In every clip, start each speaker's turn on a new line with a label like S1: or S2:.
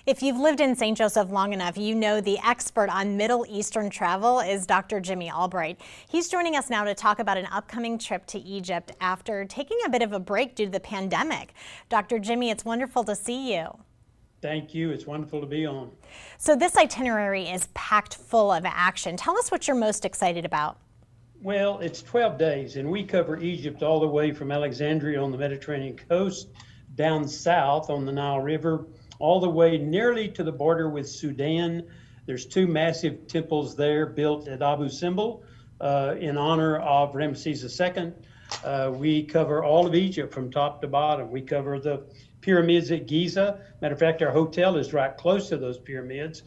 S1: If you've lived in St. Joseph long enough, you know the expert on Middle Eastern travel is Dr. Jimmy Albright. He's joining us now to talk about an upcoming trip to Egypt after taking a bit of a break due to the pandemic. Dr. Jimmy, it's wonderful to see you.
S2: Thank you. It's wonderful to be on.
S1: So this itinerary is packed full of action. Tell us what you're most excited about.
S2: Well, it's 12 days, and we cover Egypt all the way from Alexandria on the Mediterranean coast, down south on the Nile River, all the way nearly to the border with Sudan. There's two massive temples there built at Abu Simbel in honor of Ramesses II. We cover all of Egypt from top to bottom. We cover the pyramids at Giza. Matter of fact, our hotel is right close to those pyramids.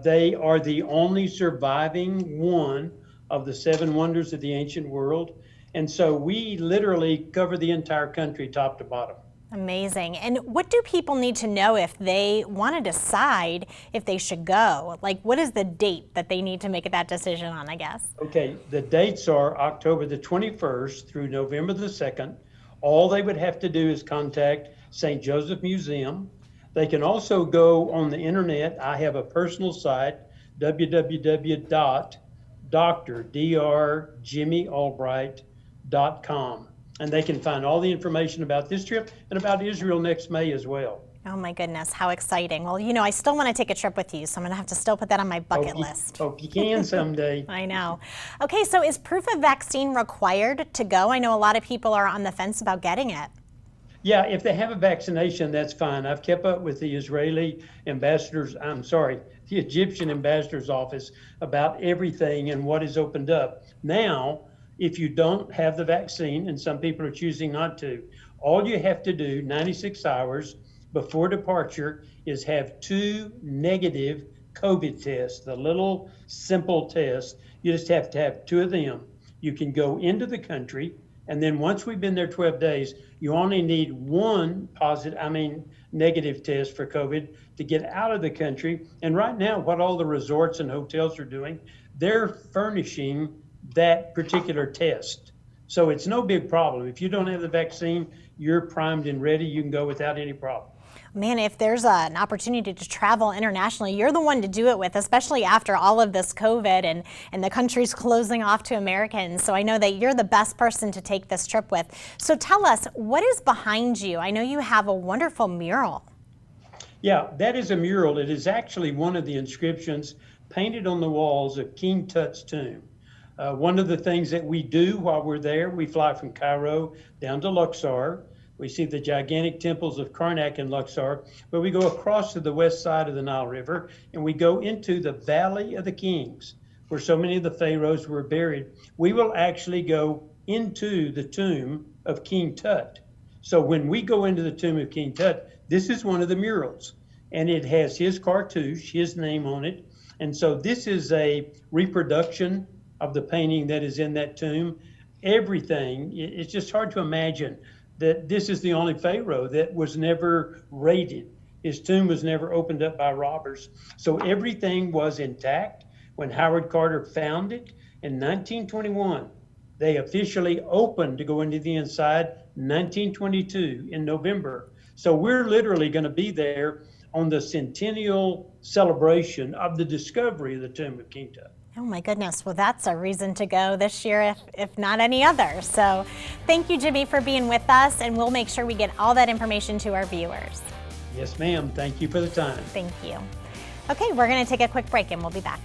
S2: They are the only surviving one of the seven wonders of the ancient world. And so we literally cover the entire country top to bottom.
S1: Amazing. And what do people need to know if they want to decide if they should go? Like, what is the date that they need to make that decision on, I guess?
S2: Okay, the dates are October the 21st through November the 2nd. All they would have to do is contact St. Joseph Museum. They can also go on the internet. I have a personal site, www.drjimmyalbright.com. And they can find all the information about this trip and about Israel next May as well.
S1: Oh my goodness, how exciting. Well, you know, I still want to take a trip with you, so I'm going to have to still put that on my bucket list.
S2: Hope you can someday.
S1: I know. Okay, so is proof of vaccine required to go? I know a lot of people are on the fence about getting it.
S2: Yeah, if they have a vaccination, that's fine. I've kept up with the the Egyptian ambassador's office about everything and what is opened up. Now, if you don't have the vaccine, and some people are choosing not to, all you have to do 96 hours before departure is have 2 negative COVID tests, the little simple test. You just have to have 2 of them. You can go into the country, and then once we've been there 12 days, you only need 1 negative test for COVID to get out of the country. And right now, what all the resorts and hotels are doing, they're furnishing that particular test. So it's no big problem. If you don't have the vaccine, you're primed and ready. You can go without any problem.
S1: Man, if there's an opportunity to travel internationally, you're the one to do it with, especially after all of this COVID and the country's closing off to Americans. So I know that you're the best person to take this trip with. So tell us, what is behind you? I know you have a wonderful mural.
S2: Yeah, that is a mural. It is actually one of the inscriptions painted on the walls of King Tut's tomb. One of the things that we do while we're there, we fly from Cairo down to Luxor. We see the gigantic temples of Karnak and Luxor, but we go across to the west side of the Nile River and we go into the Valley of the Kings, where so many of the pharaohs were buried. We will actually go into the tomb of King Tut. So when we go into the tomb of King Tut, this is one of the murals, and it has his cartouche, his name on it. And so this is a reproduction of the painting that is in that tomb. Everything, it's just hard to imagine that this is the only pharaoh that was never raided. His tomb was never opened up by robbers. So everything was intact. When Howard Carter found it in 1921, they officially opened to go into the inside 1922 in November. So we're literally going to be there on the centennial celebration of the discovery of the tomb of King Tut.
S1: Oh my goodness, well that's a reason to go this year if not any other. So thank you, Jimmy, for being with us, and we'll make sure we get all that information to our viewers.
S2: Yes, ma'am. Thank you for the time.
S1: Thank you. Okay, we're going to take a quick break and we'll be back.